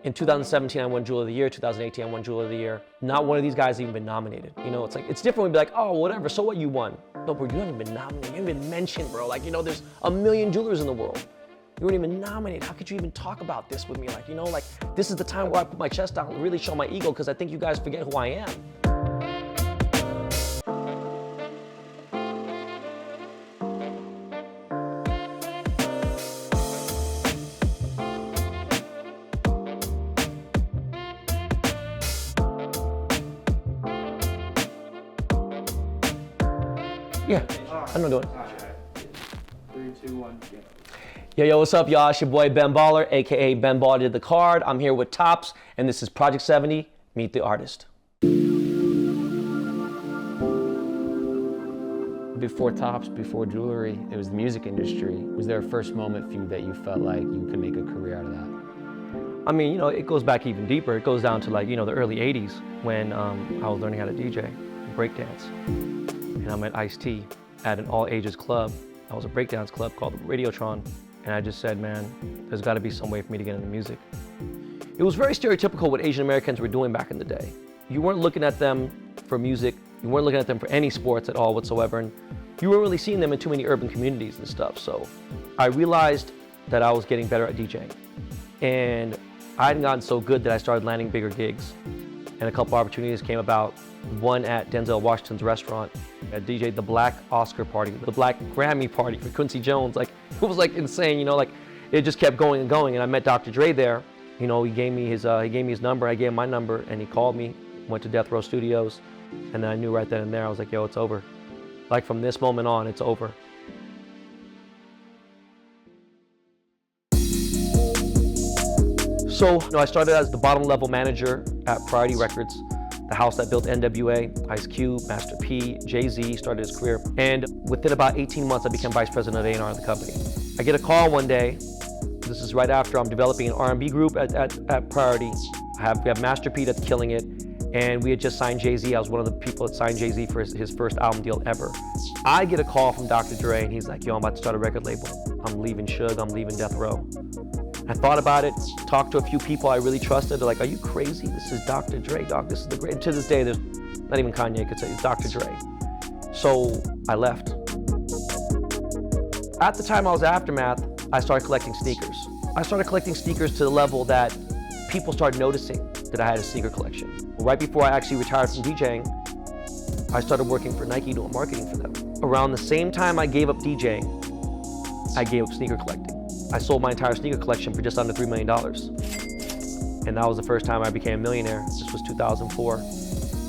In 2017, I won Jewel of the Year. 2018, I won Jewel of the Year. Not one of these guys even been nominated. You know, it's like, it's different when be like, oh, whatever, so what, you won. No, bro, you haven't been nominated, you haven't been mentioned, bro. Like, you know, there's a million jewelers in the world. You weren't even nominated. How could you even talk about this with me? Like, you know, like, this is the time where I put my chest down and really show my ego, because I think you guys forget who I am. Yeah, I know doing it. 3, 2, 1, go. Yo, what's up, y'all? It's your boy Ben Baller, aka Ben Baller Did the Card. I'm here with Topps, and this is Project 70, Meet the Artist. Before Topps, before jewelry, it was the music industry. Was there a first moment for you that you felt like you could make a career out of that? I mean, you know, it goes back even deeper. It goes down to, like, you know, the early 80s when I was learning how to DJ and breakdance. And I met Ice-T at an all-ages club. That was a breakdance club called Radiotron. And I just said, man, there's got to be some way for me to get into music. It was very stereotypical what Asian Americans were doing back in the day. You weren't looking at them for music. You weren't looking at them for any sports at all whatsoever. And you weren't really seeing them in too many urban communities and stuff. So I realized that I was getting better at DJing. And I hadn't gotten so good that I started landing bigger gigs. And a couple opportunities came about. One at Denzel Washington's restaurant. I DJ'd the Black Oscar party, the Black Grammy party for Quincy Jones. Like, it was like insane, you know, like it just kept going and going. And I met Dr. Dre there. You know, he gave me his number, I gave him my number, and he called me, went to Death Row Studios, and then I knew right then and there, I was like, yo, it's over. Like, from this moment on, it's over. So, you know, I started as the bottom level manager at Pardee Records, the house that built NWA, Ice Cube, Master P, Jay-Z started his career. And within about 18 months, I became vice president of A&R of the company. I get a call one day. This is right after I'm developing an R&B group at Pardee. We have Master P that's killing it. And we had just signed Jay-Z. I was one of the people that signed Jay-Z for his first album deal ever. I get a call from Dr. Dre, and he's like, yo, I'm about to start a record label. I'm leaving Suge, I'm leaving Death Row. I thought about it, talked to a few people I really trusted. They're like, are you crazy? This is Dr. Dre, dog. This is the great. And to this day, there's not even Kanye could say it's Dr. Dre. So I left. At the time I was at Aftermath, I started collecting sneakers. I started collecting sneakers to the level that people started noticing that I had a sneaker collection. Right before I actually retired from DJing, I started working for Nike doing marketing for them. Around the same time I gave up DJing, I gave up sneaker collecting. I sold my entire sneaker collection for just under $3 million. And that was the first time I became a millionaire. This was 2004.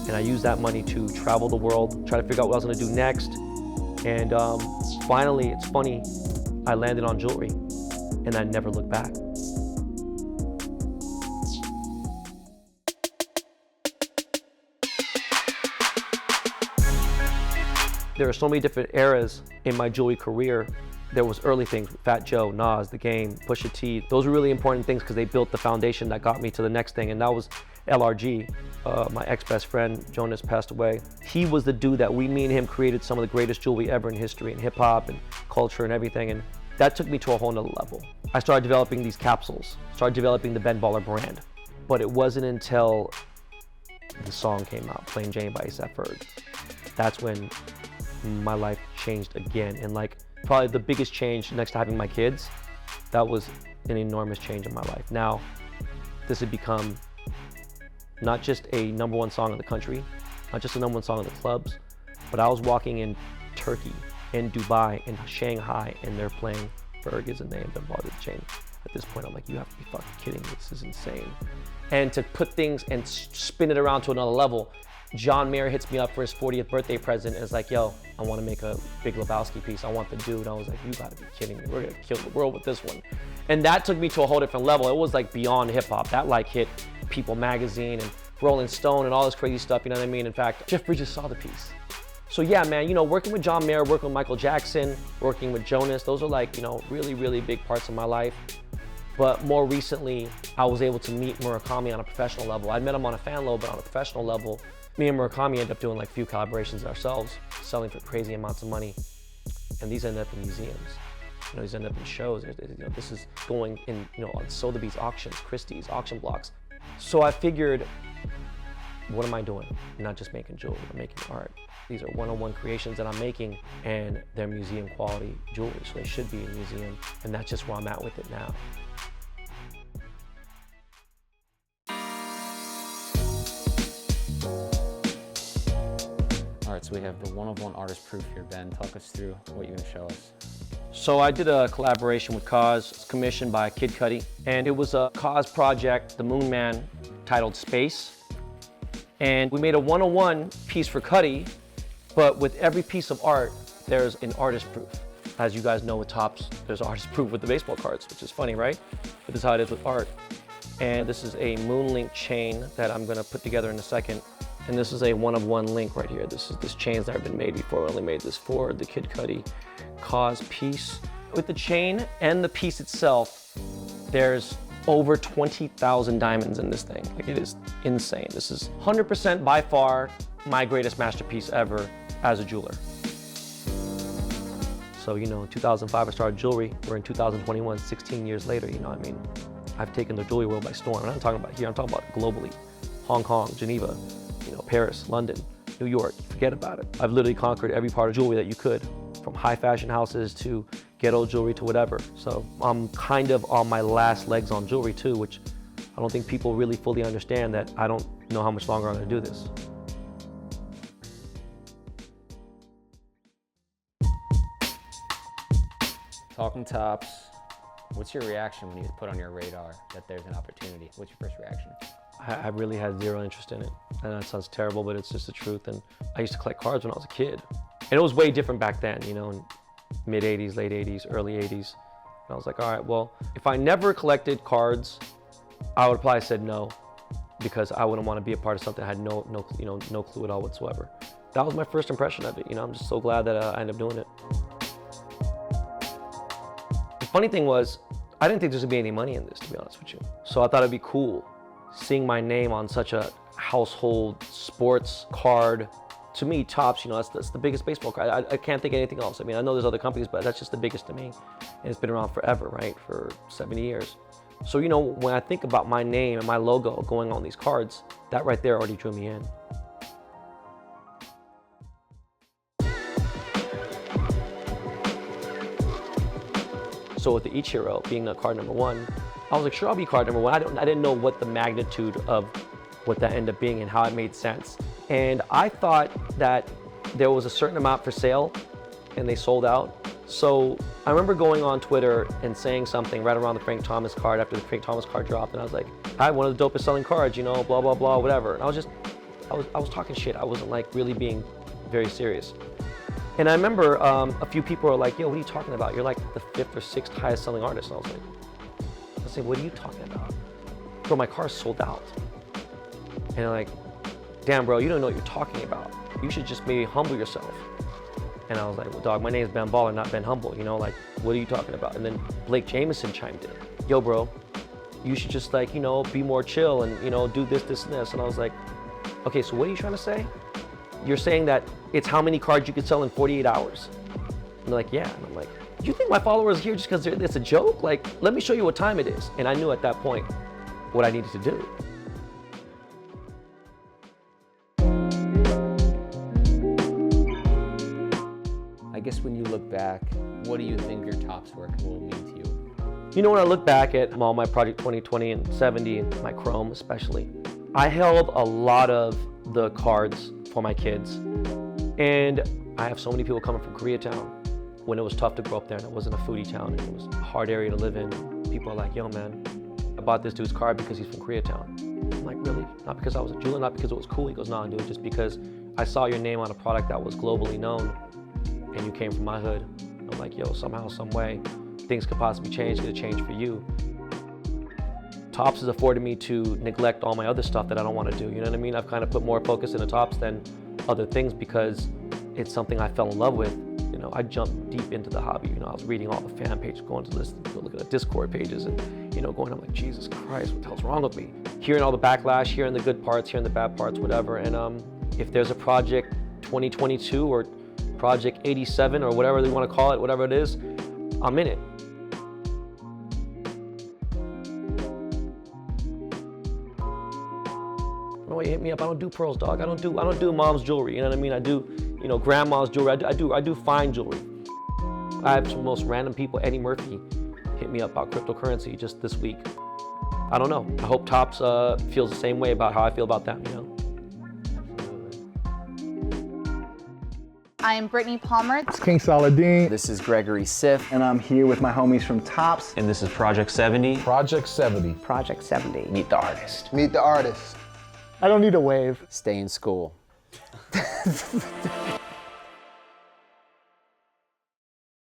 And I used that money to travel the world, try to figure out what I was gonna do next. And finally, it's funny, I landed on jewelry and I never looked back. There are so many different eras in my jewelry career. There was early things, Fat Joe, Nas, The Game, Pusha T. Those were really important things because they built the foundation that got me to the next thing, and that was LRG. My ex-best friend, Jonas, passed away. He was the dude that me and him created some of the greatest jewelry ever in history, in hip hop and culture and everything, and that took me to a whole nother level. I started developing these capsules, started developing the Ben Baller brand, but it wasn't until the song came out, Plain Jane by A$AP Ferg. That's when my life changed again, and like, probably the biggest change next to having my kids, that was an enormous change in my life. Now, this had become not just a #1 song in the country, not just a #1 song in the clubs, but I was walking in Turkey, in Dubai, in Shanghai, and they're playing Ferg is a name, Ben Baller the chain. At this point, I'm like, you have to be fucking kidding me, this is insane. And to put things and spin it around to another level, John Mayer hits me up for his 40th birthday present and is like, yo, I want to make a Big Lebowski piece. I want the dude. I was like, you gotta be kidding me. We're gonna kill the world with this one. And that took me to a whole different level. It was like beyond hip hop. That like hit People magazine and Rolling Stone and all this crazy stuff, you know what I mean? In fact, Jeff Bridges saw the piece. So yeah, man, you know, working with John Mayer, working with Michael Jackson, working with Jonas, those are like, you know, really, really big parts of my life. But more recently, I was able to meet Murakami on a professional level. I met him on a fan level, but on a professional level, me and Murakami ended up doing like a few collaborations ourselves, selling for crazy amounts of money. And these ended up in museums. You know, these end up in shows. You know, this is going in, you know, on Sotheby's auctions, Christie's, auction blocks. So I figured, what am I doing? I'm not just making jewelry, I'm making art. These are one-on-one creations that I'm making, and they're museum quality jewelry, so they should be in a museum, and that's just where I'm at with it now. All right, so we have the one-of-one artist proof here, Ben. Talk us through what you're gonna show us. So I did a collaboration with KAWS. It's commissioned by Kid Cudi, and it was a KAWS project, the Moon Man, titled Space. And we made a one-on-one piece for Cudi, but with every piece of art, there's an artist proof. As you guys know with Topps, there's artist proof with the baseball cards, which is funny, right? But this is how it is with art. And this is a moon link chain that I'm gonna put together in a second. And this is a one-of-one link right here. This chain's never been made before. I only made this for the Kid Cudi KAWS piece. With the chain and the piece itself, there's over 20,000 diamonds in this thing. Like, it is insane. This is 100% by far my greatest masterpiece ever as a jeweler. So, you know, in 2005 I started jewelry. We're in 2021, 16 years later, you know what I mean? I've taken the jewelry world by storm. I'm not talking about here, I'm talking about globally. Hong Kong, Geneva, you know, Paris, London, New York, forget about it. I've literally conquered every part of jewelry that you could, from high fashion houses to ghetto jewelry to whatever. So I'm kind of on my last legs on jewelry too, which I don't think people really fully understand, that I don't know how much longer I'm gonna do this. Talking Topps, what's your reaction when you put on your radar that there's an opportunity? What's your first reaction? I really had zero interest in it. And that sounds terrible, but it's just the truth. And I used to collect cards when I was a kid. And it was way different back then, you know, in mid 80s, late 80s, early 80s. And I was like, all right, well, if I never collected cards, I would probably said no, because I wouldn't want to be a part of something I had no clue at all whatsoever. That was my first impression of it. You know, I'm just so glad that I ended up doing it. The funny thing was, I didn't think there's gonna be any money in this, to be honest with you. So I thought it'd be cool seeing my name on such a household sports card. To me, Topps, you know, that's the biggest baseball card. I can't think of anything else. I mean, I know there's other companies, but that's just the biggest to me. And it's been around forever, right? For 70 years. So, you know, when I think about my name and my logo going on these cards, that right there already drew me in. So with the Ichiro being a card number one, I was like, sure, I'll be card number one. I didn't know what the magnitude of what that ended up being and how it made sense. And I thought that there was a certain amount for sale and they sold out. So I remember going on Twitter and saying something right around the Frank Thomas card, after the Frank Thomas card dropped, and I was like, I had one of the dopest selling cards, you know, blah, blah, blah, whatever. And I was talking shit. I wasn't like really being very serious. And I remember a few people were like, yo, what are you talking about? You're like the 5th or 6th highest selling artist. And I was like, what are you talking about? Bro, my car's sold out. And they're like, damn, bro, you don't know what you're talking about. You should just maybe humble yourself. And I was like, well, dog, my name's Ben Baller, not Ben Humble. You know, like, what are you talking about? And then Blake Jameson chimed in. Yo, bro, you should just like, you know, be more chill and, you know, do this, this, and this. And I was like, okay, so what are you trying to say? You're saying that it's how many cards you could sell in 48 hours? And they're like, yeah. And I'm like, you think my followers are here just because it's a joke? Like, let me show you what time it is. And I knew at that point what I needed to do. I guess when you look back, what do you think your Topps work will mean to you? You know, when I look back at all my Project 2020 and 70 and my Chrome especially, I held a lot of the cards for my kids. And I have so many people coming from Koreatown when it was tough to grow up there and it wasn't a foodie town and it was a hard area to live in. People are like, yo man, I bought this dude's card because he's from Koreatown. I'm like, really? Not because I was a jeweler, not because it was cool. He goes, nah, dude, just because I saw your name on a product that was globally known and you came from my hood. I'm like, yo, somehow, some way, things could possibly change, could change for you. Topps has afforded me to neglect all my other stuff that I don't want to do, you know what I mean? I've kind of put more focus into Topps than other things because it's something I fell in love with. You know, I jumped deep into the hobby. You know, I was reading all the fan pages, going to look at the Discord pages and, you know, I'm like, Jesus Christ, what the hell's wrong with me? Hearing all the backlash, hearing the good parts, hearing the bad parts, whatever. And if there's a Project 2022 or Project 87 or whatever they want to call it, whatever it is, I'm in it. Hanoi, hit me up. I don't do pearls, dog. I don't do mom's jewelry. You know what I mean? I do, you know, grandma's jewelry. I do fine jewelry. I have some most random people. Eddie Murphy hit me up about cryptocurrency just this week. I don't know. I hope Topps feels the same way about how I feel about them, you know? I am Brittney Palmer. It's King Saladin. This is Gregory Siff. And I'm here with my homies from Topps. And this is Project70. Project70. Project70. Meet the artist. Meet the artist. I don't need a wave. Stay in school.